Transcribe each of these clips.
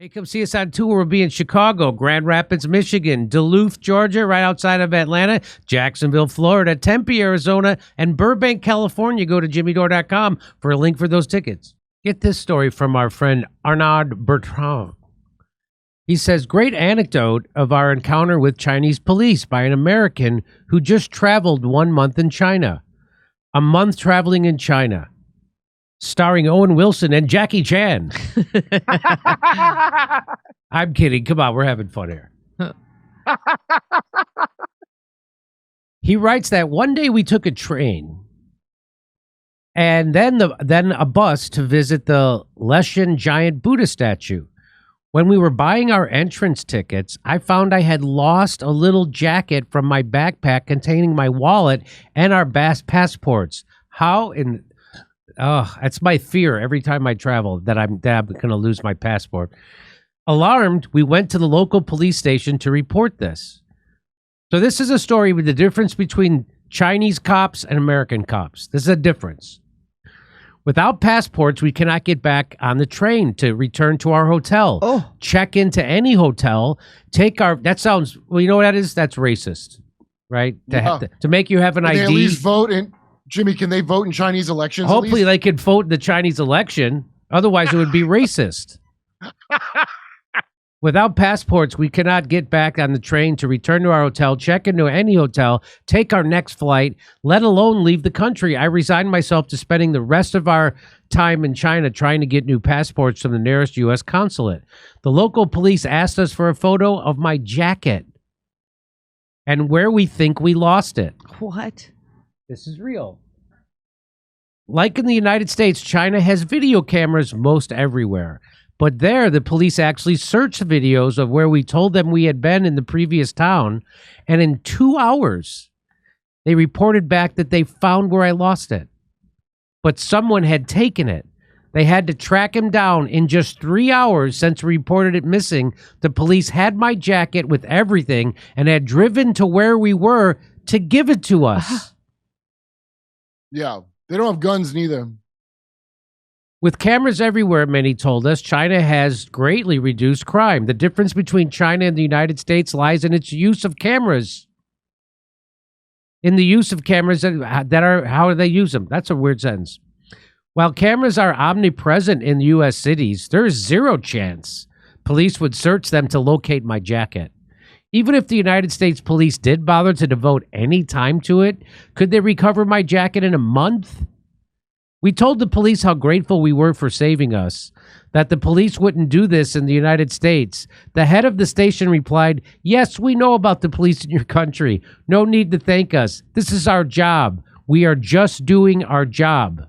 Hey, come see us on tour. We'll be in Chicago, Grand Rapids, Michigan, Duluth, Georgia, right outside of Atlanta, Jacksonville, Florida, Tempe, Arizona, and Burbank, California. Go to jimmydore.com for a link for those tickets. Get this story from our friend Arnaud Bertrand. He says, great anecdote of our encounter with Chinese police by an American who just traveled 1 month in China. A month traveling in China. Starring Owen Wilson and Jackie Chan. I'm kidding. Come on, we're having fun here. He writes that one day we took a train and then a bus to visit the Leshan giant Buddha statue. When we were buying our entrance tickets, I found I had lost a little jacket from my backpack containing my wallet and our passports. How in... Oh, that's my fear every time I travel, that I'm going to lose my passport. Alarmed, we went to the local police station to report this. So this is a story with the difference between Chinese cops and American cops. This is a difference. Without passports, we cannot get back on the train to return to our hotel. Check into any hotel, that sounds, well, you know what that is? That's racist, right? To make you have an ID. They at least vote in. Jimmy, can they vote in Chinese elections? Hopefully they could vote in the Chinese election. Otherwise, it would be racist. Without passports, we cannot get back on the train to return to our hotel, check into any hotel, take our next flight, let alone leave the country. I resigned myself to spending the rest of our time in China trying to get new passports from the nearest U.S. consulate. The local police asked us for a photo of my jacket and where we think we lost it. What? This is real. Like in the United States, China has video cameras most everywhere. But there, the police actually searched videos of where we told them we had been in the previous town. And in 2 hours, they reported back that they found where I lost it. But someone had taken it. They had to track him down. In just 3 hours since we reported it missing, the police had my jacket with everything and had driven to where we were to give it to us. Yeah, they don't have guns neither. With cameras everywhere, many told us, China has greatly reduced crime. The difference between China and the United States lies in its use of cameras. In the use of cameras that are, how do they use them? That's a weird sentence. While cameras are omnipresent in U.S. cities, there is zero chance police would search them to locate my jacket. Even if the United States police did bother to devote any time to it, could they recover my jacket in a month? We told the police how grateful we were for saving us, that the police wouldn't do this in the United States. The head of the station replied, "Yes, we know about the police in your country. No need to thank us. This is our job. We are just doing our job."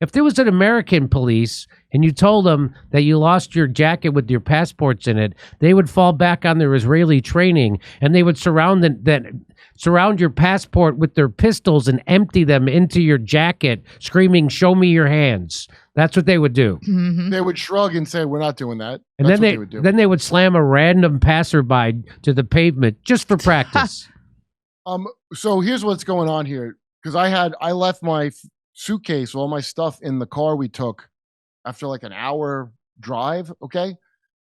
If there was an American police and you told them that you lost your jacket with your passports in it, they would fall back on their Israeli training and they would surround your passport with their pistols and empty them into your jacket, screaming, "Show me your hands." That's what they would do. Mm-hmm. They would shrug and say, "We're not doing that." And That's then what they would do. Then they would slam a random passerby to the pavement just for practice. So here's what's going on here, because I left my suitcase, all my stuff in the car we took after like an hour drive. Okay.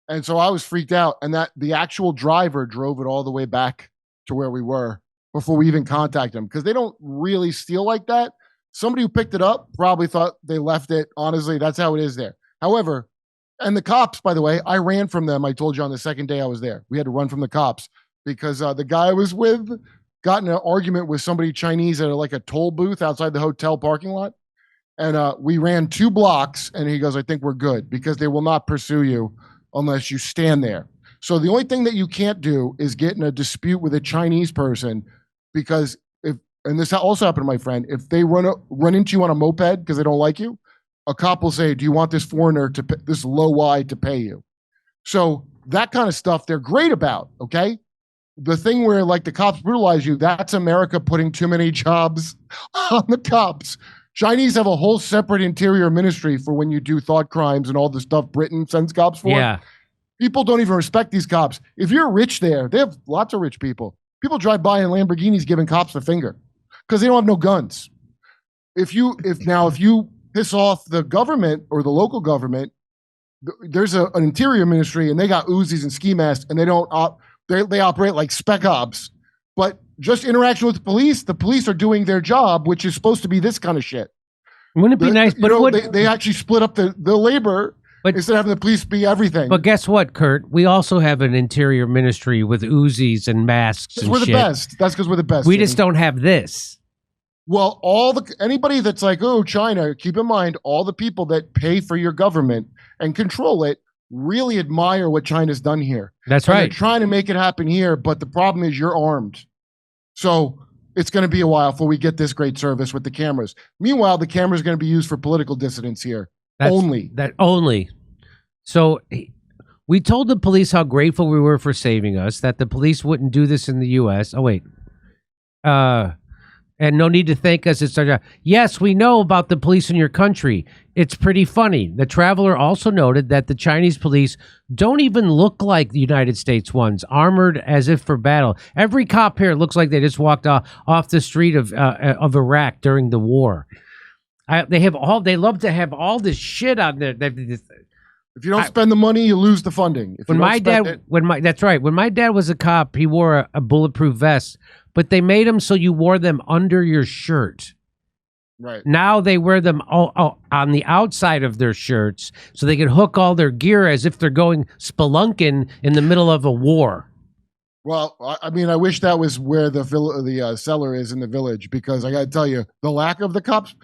And so I was freaked out, and that the actual driver drove it all the way back to where we were before we even contacted them, because they don't really steal like that. Somebody who picked it up probably thought they left it. Honestly, that's how it is there. However, and the cops, by the way, I ran from them. I told you on the second day I was there. We had to run from the cops because the guy I was with got in an argument with somebody Chinese at like a toll booth outside the hotel parking lot. And we ran 2 blocks, and he goes, "I think we're good," because they will not pursue you unless you stand there. So the only thing that you can't do is get in a dispute with a Chinese person, because and this also happened to my friend, if they run into you on a moped because they don't like you, a cop will say, "Do you want this foreigner this low Y to pay you?" So that kind of stuff they're great about, okay? The thing where like the cops brutalize you, that's America putting too many jobs on the cops. Chinese have a whole separate interior ministry for when you do thought crimes and all the stuff Britain sends cops for. Yeah. People don't even respect these cops. If you're rich there, they have lots of rich people. People drive by in Lamborghinis giving cops the finger because they don't have no guns. If you piss off the government or the local government, there's an interior ministry, and they got Uzis and ski masks, and they operate like spec ops. But just interaction with the police are doing their job, which is supposed to be this kind of shit. Wouldn't it be nice? But they actually split up the labor instead of having the police be everything. But guess what, Kurt? We also have an interior ministry with Uzis and masks. And we're the best. That's because we're the best. We just don't have this. Well, anybody that's like, oh, China, keep in mind, all the people that pay for your government and control it really admire what China's done here. That's right. They're trying to make it happen here, but the problem is you're armed. So it's going to be a while before we get this great service with the cameras. Meanwhile, the cameras are going to be used for political dissidents here. Only. So we told the police how grateful we were for saving us, that the police wouldn't do this in the U.S. Oh, wait. And no need to thank us. It's our job. Yes, we know about the police in your country. It's pretty funny. The traveler also noted that the Chinese police don't even look like the United States ones, armored as if for battle. Every cop here looks like they just walked off the street of Iraq during the war. They love to have all this shit on there. If you don't spend the money, you lose the funding. That's right. When my dad was a cop, he wore a bulletproof vest, but they made them so you wore them under your shirt. Right. Now they wear them all on the outside of their shirts so they can hook all their gear as if they're going spelunking in the middle of a war. Well, I mean, I wish that was where the cellar is in the village, because I got to tell you, the lack of the cops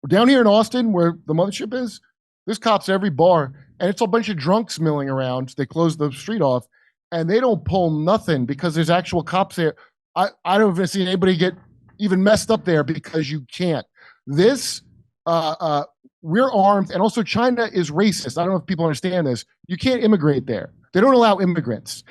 down here in Austin, where the mothership is, there's cops at every bar, and it's a bunch of drunks milling around. They close the street off, and they don't pull nothing because there's actual cops there. I don't even see anybody get even messed up there because you can't. This, we're armed, and also China is racist. I don't know if people understand this. You can't immigrate there. They don't allow immigrants.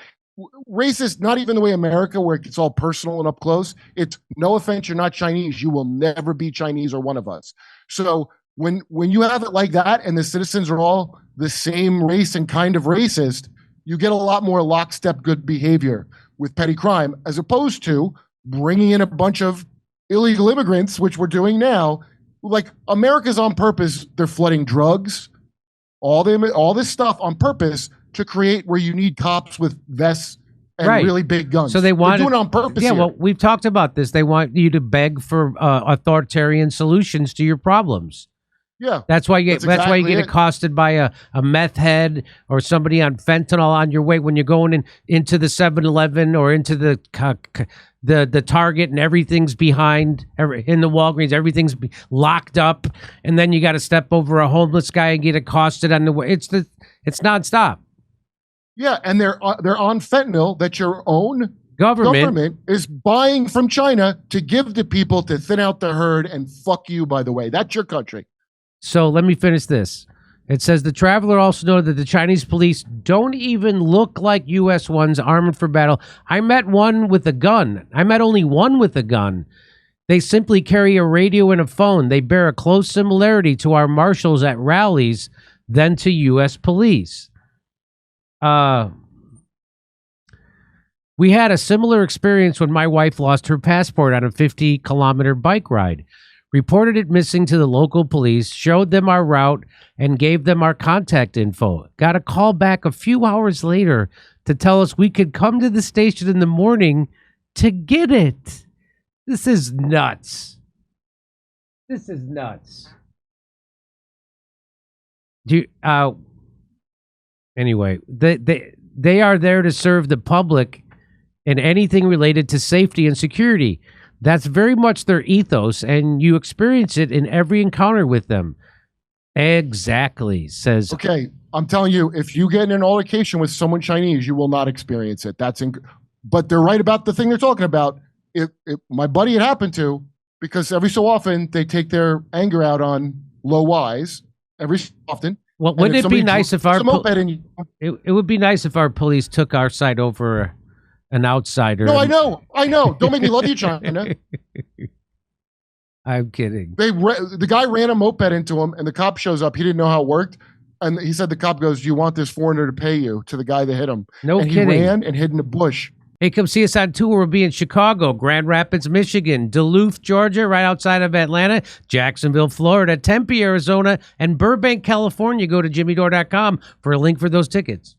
Racist, not even the way America, where it's all personal and up close. It's no offense, you're not Chinese. You will never be Chinese or one of us. So when you have it like that, and the citizens are all the same race and kind of racist, you get a lot more lockstep good behavior with petty crime, as opposed to bringing in a bunch of illegal immigrants, which we're doing now. Like, America's on purpose. They're flooding drugs, all this stuff on purpose to create where you need cops with vests and really big guns. So they're doing it on purpose. Yeah, here. well, we've talked about this. They want you to beg for authoritarian solutions to your problems. Yeah, that's why you get accosted by a meth head or somebody on fentanyl on your way when you're going into the 7-Eleven or into the Target, and everything's behind in the Walgreens, everything's locked up, and then you got to step over a homeless guy and get accosted on the way. It's nonstop. Yeah, and they're on fentanyl that your own government is buying from China to give to people to thin out the herd and fuck you. By the way, that's your country. So let me finish this. It says the traveler also noted that the Chinese police don't even look like U.S. ones armored for battle. I met one with a gun. I met only one with a gun. They simply carry a radio and a phone. They bear a close similarity to our marshals at rallies than to U.S. police. We had a similar experience when my wife lost her passport on a 50-kilometer bike ride. Reported it missing to the local police, showed them our route, and gave them our contact info. Got a call back a few hours later to tell us we could come to the station in the morning to get it. This is nuts. This is nuts. Anyway, they are there to serve the public in anything related to safety and security. That's very much their ethos, and you experience it in every encounter with them. Exactly, says... Okay, I'm telling you, if you get in an altercation with someone Chinese, you will not experience it. But they're right about the thing they're talking about. My buddy it happened to, because every so often they take their anger out on low Ys, every so often. Well, wouldn't it be nice if our... It would be nice if our police took our side over an outsider. No, I know. Don't make me love you, China. I'm kidding. The guy ran a moped into him, and the cop shows up. He didn't know how it worked, and he said the cop goes, "Do you want this foreigner to pay you?" To the guy that hit him. No and kidding. He ran and hid in a bush. Hey, come see us on tour. We'll be in Chicago, Grand Rapids, Michigan, Duluth, Georgia, right outside of Atlanta, Jacksonville, Florida, Tempe, Arizona, and Burbank, California. Go to jimmydore.com for a link for those tickets.